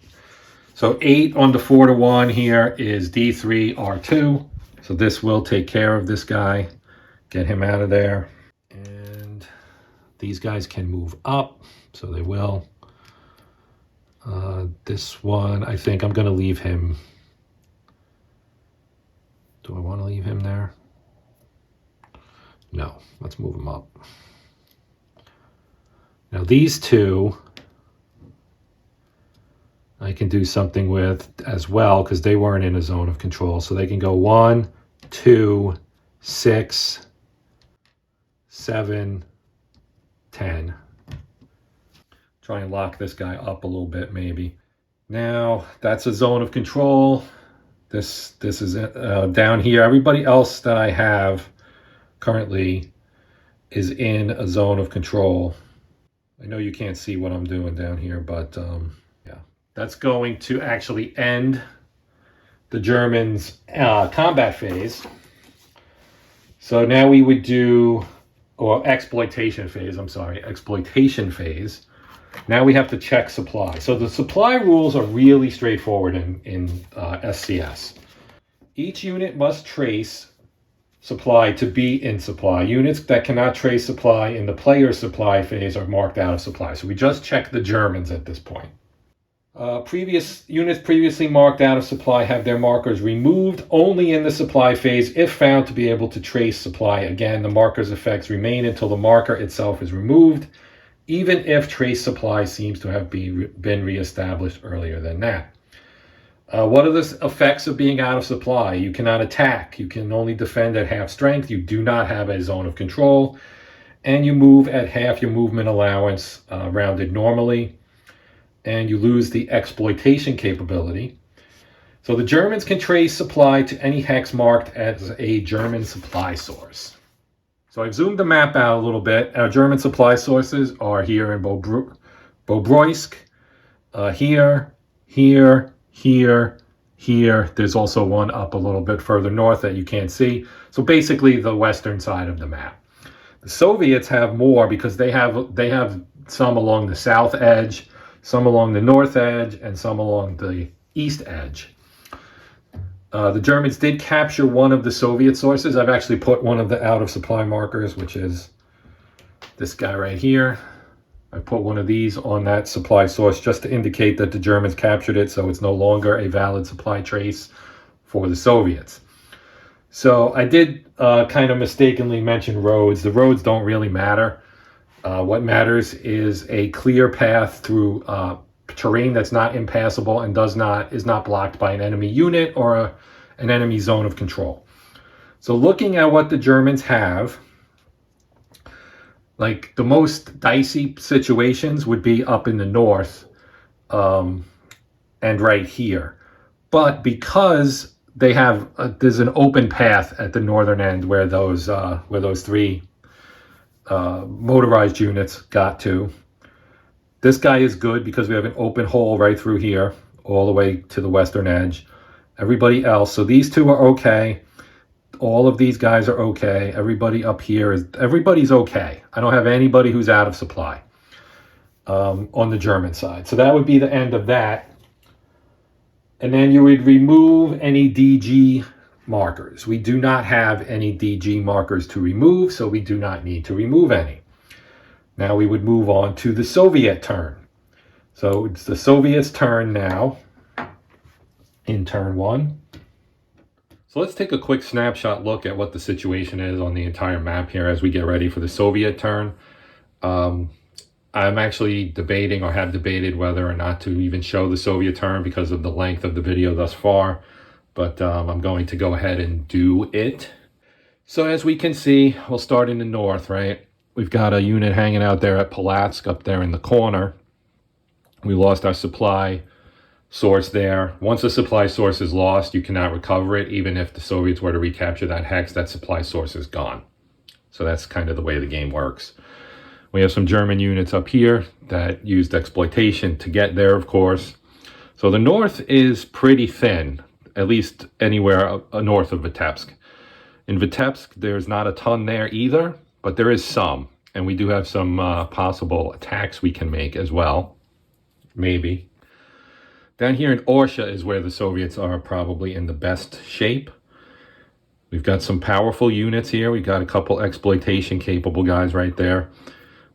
So 8 on the 4-to-1 here is D3R2. So this will take care of this guy. Get him out of there. And these guys can move up. So they will. This one, I think I'm going to leave him. Do I want to leave him there? No. Let's move him up. Now these two, I can do something with as well because they weren't in a zone of control. So they can go 1, 2, 6, 7, 10. Try and lock this guy up a little bit maybe. Now that's a zone of control. This is down here. Everybody else that I have currently is in a zone of control. I know you can't see what I'm doing down here, but yeah. That's going to actually end the Germans' combat phase. So now we would do, or exploitation phase, I'm sorry, exploitation phase. Now we have to check supply. So the supply rules are really straightforward in SCS. Each unit must trace supply to be in supply. Units that cannot trace supply in the player's supply phase are marked out of supply. So we just check the Germans at this point. Units previously marked out of supply have their markers removed only in the supply phase if found to be able to trace supply. Again, the marker's effects remain until the marker itself is removed, even if trace supply seems to have been reestablished earlier than that. What are the effects of being out of supply? You cannot attack. You can only defend at half strength. You do not have a zone of control. And you move at half your movement allowance, rounded normally. And you lose the exploitation capability. So the Germans can trace supply to any hex marked as a German supply source. So I've zoomed the map out a little bit. Our German supply sources are here in Bobroisk, here, here, here, here. There's also one up a little bit further north that you can't see. So basically the western side of the map. The Soviets have more because they have some along the south edge, some along the north edge, and some along the east edge. The Germans did capture one of the Soviet sources. I've actually put one of the out of supply markers, which is this guy right here. I put one of these on that supply source just to indicate that the Germans captured it, so it's no longer a valid supply trace for the Soviets. So I did kind of mistakenly mention roads. The roads don't really matter. What matters is a clear path through terrain that's not impassable and is not blocked by an enemy unit or an enemy zone of control. So looking at what the Germans have, like the most dicey situations would be up in the north and right here. But because they have there's an open path at the northern end where those three motorized units got to. This guy is good because we have an open hole right through here, all the way to the western edge. Everybody else, so these two are okay. All of these guys are okay. Everybody up here everybody's okay. I don't have anybody who's out of supply on the German side. So that would be the end of that. And then you would remove any DG markers. We do not have any DG markers to remove, so we do not need to remove any. Now we would move on to the Soviet turn. So it's the Soviets' turn now in turn one. So let's take a quick snapshot look at what the situation is on the entire map here as we get ready for the Soviet turn. I'm actually debating or have debated whether or not to even show the Soviet turn because of the length of the video thus far. But I'm going to go ahead and do it. So as we can see, we'll start in the north, right? We've got a unit hanging out there at Palatsk up there in the corner. We lost our supply source there. Once a supply source is lost, you cannot recover it. Even if the Soviets were to recapture that hex, that supply source is gone. So that's kind of the way the game works. We have some German units up here that used exploitation to get there, of course. So the north is pretty thin, at least anywhere north of Vitebsk. In Vitebsk, there's not a ton there either, but there is some. And we do have some possible attacks we can make as well. Maybe. Down here in Orsha is where the Soviets are probably in the best shape. We've got some powerful units here. We've got a couple exploitation capable guys right there.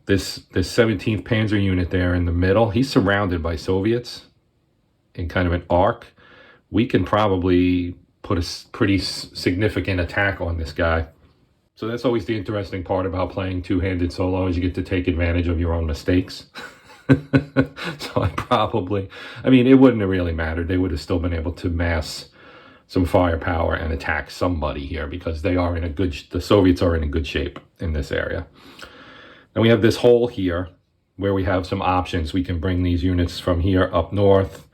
This 17th Panzer unit there in the middle, he's surrounded by Soviets in kind of an arc. We can probably put a pretty significant attack on this guy. So that's always the interesting part about playing two-handed solo, is you get to take advantage of your own mistakes. So I mean, it wouldn't have really mattered. They would have still been able to mass some firepower and attack somebody here because the Soviets are in a good shape in this area. And we have this hole here where we have some options. We can bring these units from here up north.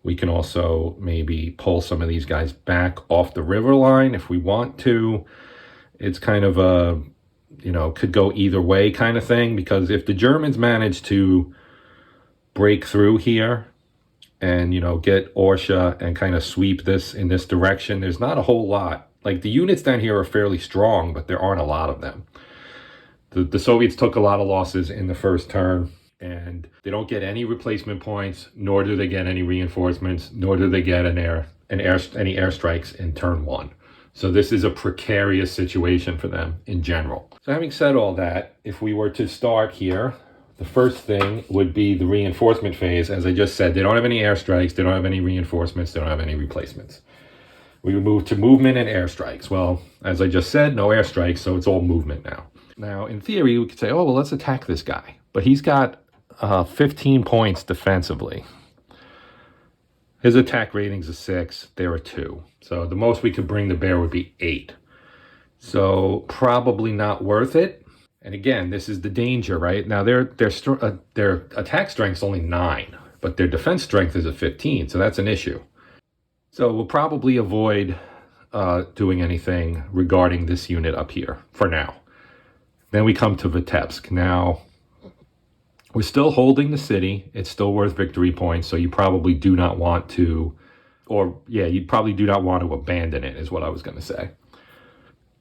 We can also maybe pull some of these guys back off the river line if we want to. It's kind of a, could go either way kind of thing, because if the Germans manage to break through here and, get Orsha and kind of sweep this in this direction, there's not a whole lot. Like, the units down here are fairly strong, but there aren't a lot of them. The Soviets took a lot of losses in the first turn, and they don't get any replacement points, nor do they get any reinforcements, nor do they get any airstrikes in turn one. So this is a precarious situation for them in general. So having said all that, if we were to start here, the first thing would be the reinforcement phase. As I just said, they don't have any airstrikes, they don't have any reinforcements, they don't have any replacements. We would move to movement and airstrikes. Well, as I just said, no airstrikes, so it's all movement now. Now, in theory, we could say, oh, well, let's attack this guy. But he's got 15 points defensively. His attack rating's a 6, they're a 2. So the most we could bring to bear would be 8. So probably not worth it. And again, this is the danger, right? Now, their attack strength's only 9, but their defense strength is a 15, so that's an issue. So we'll probably avoid doing anything regarding this unit up here for now. Then we come to Vitebsk. Now, we're still holding the city. It's still worth victory points, so you probably do not want to, you probably do not want to abandon it, is what I was going to say.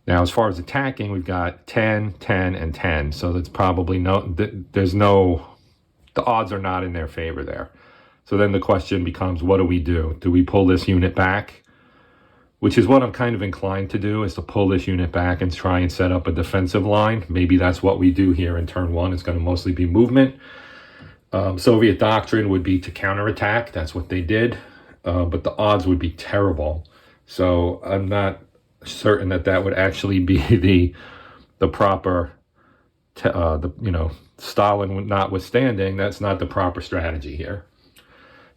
Now, as far as attacking, we've got 10, 10, and 10. So that's probably the odds are not in their favor there. So then the question becomes, what do we do? Do we pull this unit back? Which is what I'm kind of inclined to do, is to pull this unit back and try and set up a defensive line. Maybe that's what we do here in turn one. It's going to mostly be movement. Soviet doctrine would be to counterattack. That's what they did. But the odds would be terrible. So I'm not certain that would actually be the proper, Stalin notwithstanding, that's not the proper strategy here.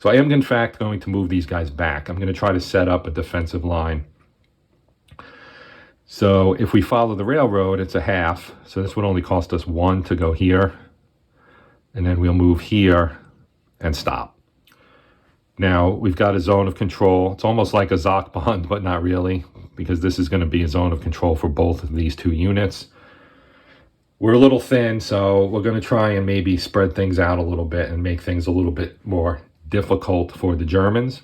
So I am, in fact, going to move these guys back. I'm going to try to set up a defensive line. So if we follow the railroad, it's a half. So this would only cost us 1 to go here. And then we'll move here and stop. Now, we've got a zone of control. It's almost like a Zachbond, but not really, because this is going to be a zone of control for both of these two units. We're a little thin, so we're going to try and maybe spread things out a little bit and make things a little bit more difficult for the Germans.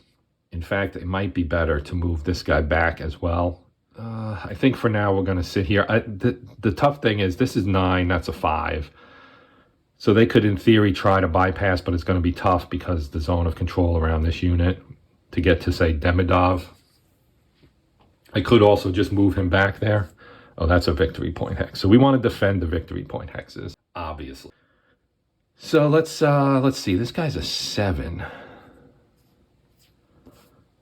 In fact, it might be better to move this guy back as well. I think for now we're going to sit here. The tough thing is this is 9, that's a 5. So they could, in theory, try to bypass, but it's going to be tough because the zone of control around this unit to get to, say, Demidov. I could also just move him back there. Oh, that's a victory point hex. So we want to defend the victory point hexes, obviously. So let's see. This guy's a 7.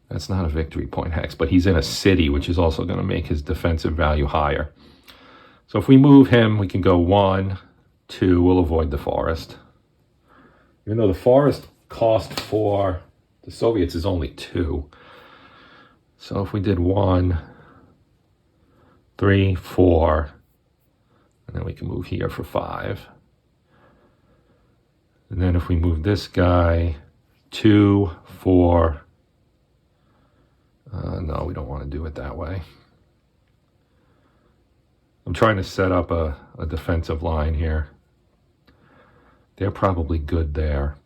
That's not a victory point hex, but he's in a city, which is also going to make his defensive value higher. So if we move him, we can go 1, 2. We'll avoid the forest. Even though the forest cost for the Soviets is only 2. So if we did 1, 3, 4, and then we can move here for 5. And then if we move this guy, 2, 4, no, we don't want to do it that way. I'm trying to set up a defensive line here. They're probably good there.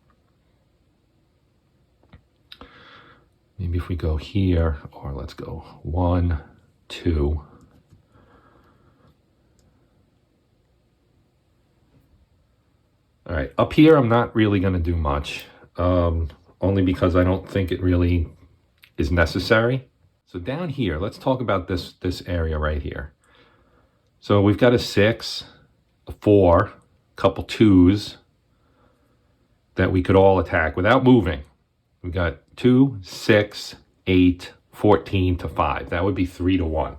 Maybe if we go here, or let's go 1, 2. All right, up here I'm not really going to do much, only because I don't think it really is necessary. So down here, let's talk about this area right here. So we've got a 6, a 4, a couple 2s that we could all attack without moving. We've got 2, 6, 8, 14 to 5. That would be 3 to 1.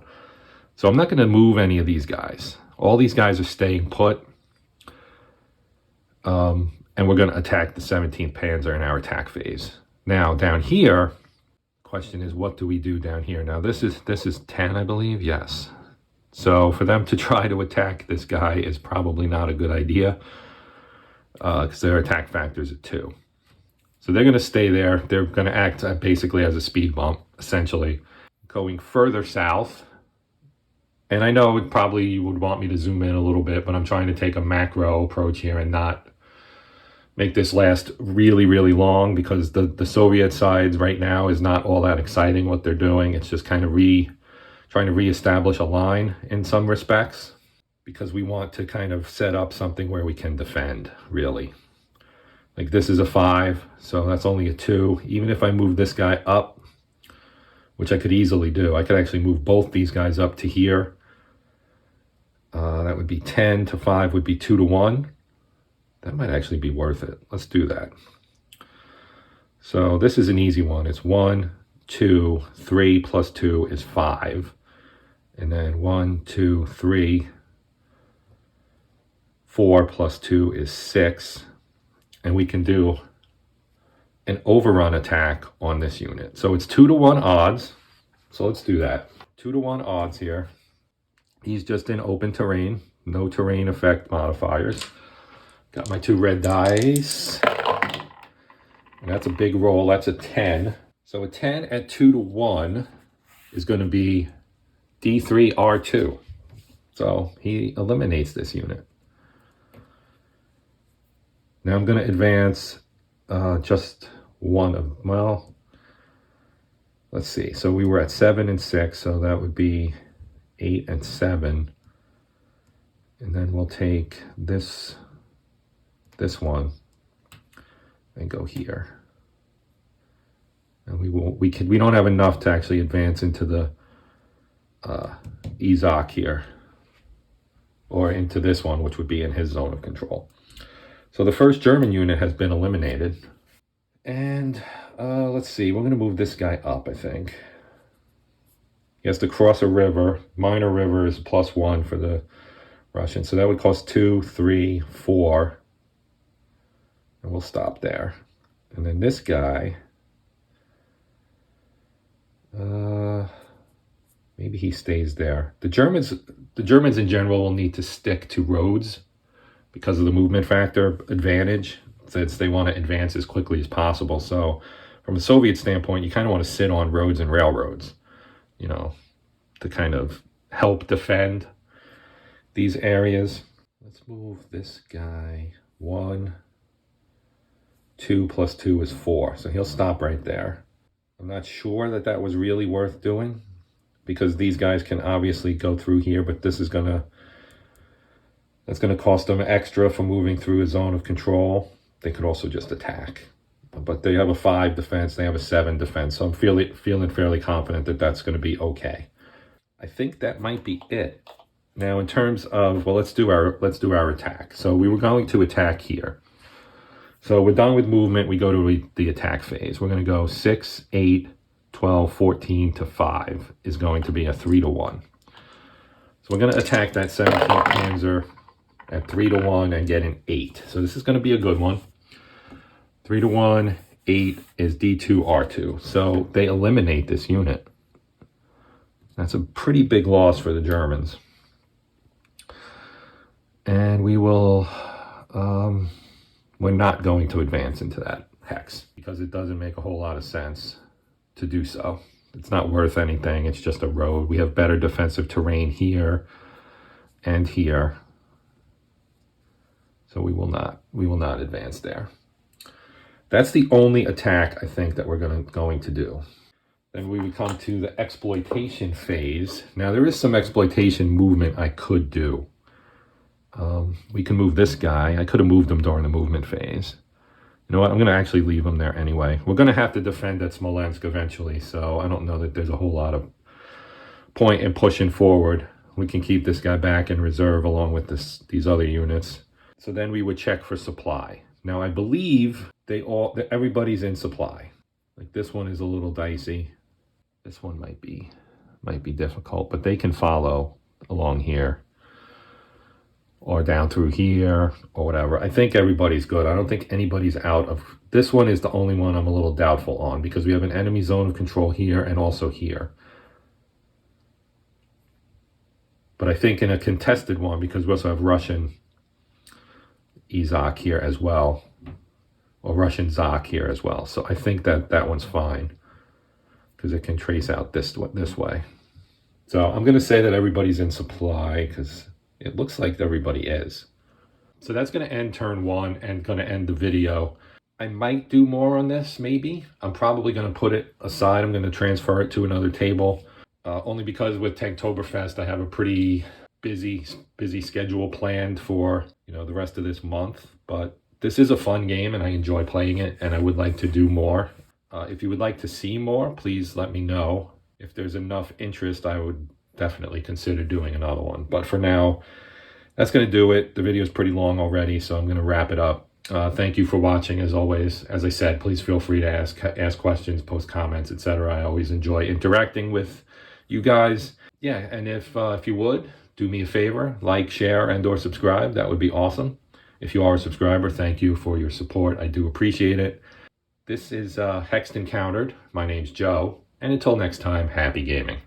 So I'm not going to move any of these guys. All these guys are staying put. And we're going to attack the 17th Panzer in our attack phase. Now, down here, question is, what do we do down here? Now, this is 10, I believe. Yes. So for them to try to attack this guy is probably not a good idea because their attack factor is at 2. So they're going to stay there. They're going to act basically as a speed bump, essentially. Going further south, and I know probably you would want me to zoom in a little bit, but I'm trying to take a macro approach here and not make this last really, really long, because the Soviet side right now is not all that exciting what they're doing. It's just kind of trying to reestablish a line in some respects, because we want to kind of set up something where we can defend, really. Like this is a 5, so that's only a 2. Even if I move this guy up, which I could easily do, I could actually move both these guys up to here. That would be 10 to 5 would be 2 to 1. That might actually be worth it. Let's do that. So this is an easy one. It's 1, 2, 3 plus 2 is 5. And then 1, 2, 3, 4 plus 2 is 6. And we can do an overrun attack on this unit. So it's 2 to 1 odds. So let's do that. 2 to 1 odds here. He's just in open terrain, no terrain effect modifiers. Got my 2 red dice. And that's a big roll. That's a 10. So a 10 at 2 to 1 is going to be D3R2. So he eliminates this unit. Now I'm going to advance just one of, well, let's see. So we were at 7 and 6, so that would be 8 and 7. And then we'll take this one and go here. And we don't have enough to actually advance into the Izak here, or into this one, which would be in his zone of control. So the first German unit has been eliminated. And let's see, we're going to move this guy up, I think. He has to cross a river. Minor river is +1 for the Russians. So that would cost 2, 3, 4. And we'll stop there. And then this guy, maybe he stays there. The Germans in general will need to stick to roads because of the movement factor advantage, since they want to advance as quickly as possible. So from a Soviet standpoint, you kind of want to sit on roads and railroads, you know, to kind of help defend these areas. Let's move this guy. 1, 2 plus 2 is 4. So he'll stop right there. I'm not sure that that was really worth doing, because these guys can obviously go through here, but this is that's gonna cost them extra for moving through a zone of control. They could also just attack, but they have a 5 defense, they have a 7 defense, so I'm feeling fairly confident that that's gonna be okay. I think that might be it. Now in terms of, well, let's do our attack. So we were going to attack here. So we're done with movement, we go to the attack phase. We're gonna go 6, 8, 12, 14 to 5 is going to be a 3 to 1. So we're going to attack that 17th Panzer at 3 to 1 and get an 8. So this is going to be a good one. 3 to 1, 8 is D2R2. So they eliminate this unit. That's a pretty big loss for the Germans. And we will, we're not going to advance into that hex because it doesn't make a whole lot of sense to do so. It's not worth anything. It's just a road. We have better defensive terrain here and here. So we will not advance there. That's the only attack I think that we're going to do. Then we would come to the exploitation phase. Now there is some exploitation movement I could do. We can move this guy. I could have moved him during the movement phase. You know what? I'm going to actually leave him there anyway. We're going to have to defend at Smolensk eventually, so I don't know that there's a whole lot of point in pushing forward. We can keep this guy back in reserve along with these other units. So then we would check for supply. Now I believe everybody's in supply. Like this one is a little dicey. This one might be difficult, but they can follow along here, or down through here, or whatever. I think everybody's good. I don't think anybody's out of... This one is the only one I'm a little doubtful on, because we have an enemy zone of control here and also here. But I think in a contested one, because we also have Russian Izak here as well, or Russian Zak here as well. So I think that one's fine, because it can trace out this way. So I'm going to say that everybody's in supply, because it looks like everybody is. So that's going to end turn 1 and going to end the video. I might do more on this, maybe. I'm probably going to put it aside. I'm going to transfer it to another table. Only because with Tanktoberfest, I have a pretty busy schedule planned for, you know, the rest of this month. But this is a fun game and I enjoy playing it, and I would like to do more. If you would like to see more, please let me know. If there's enough interest, I would definitely consider doing another one. But for now, that's going to do it. The video is pretty long already, so I'm going to wrap it up. Thank you for watching, as always. As I said, please feel free to ask questions, post comments, etc. I always enjoy interacting with you guys. Yeah, and if you would, do me a favor, like, share, and/or subscribe. That would be awesome. If you are a subscriber, thank you for your support. I do appreciate it. This is Hexed Encountered. My name's Joe, and until next time, happy gaming.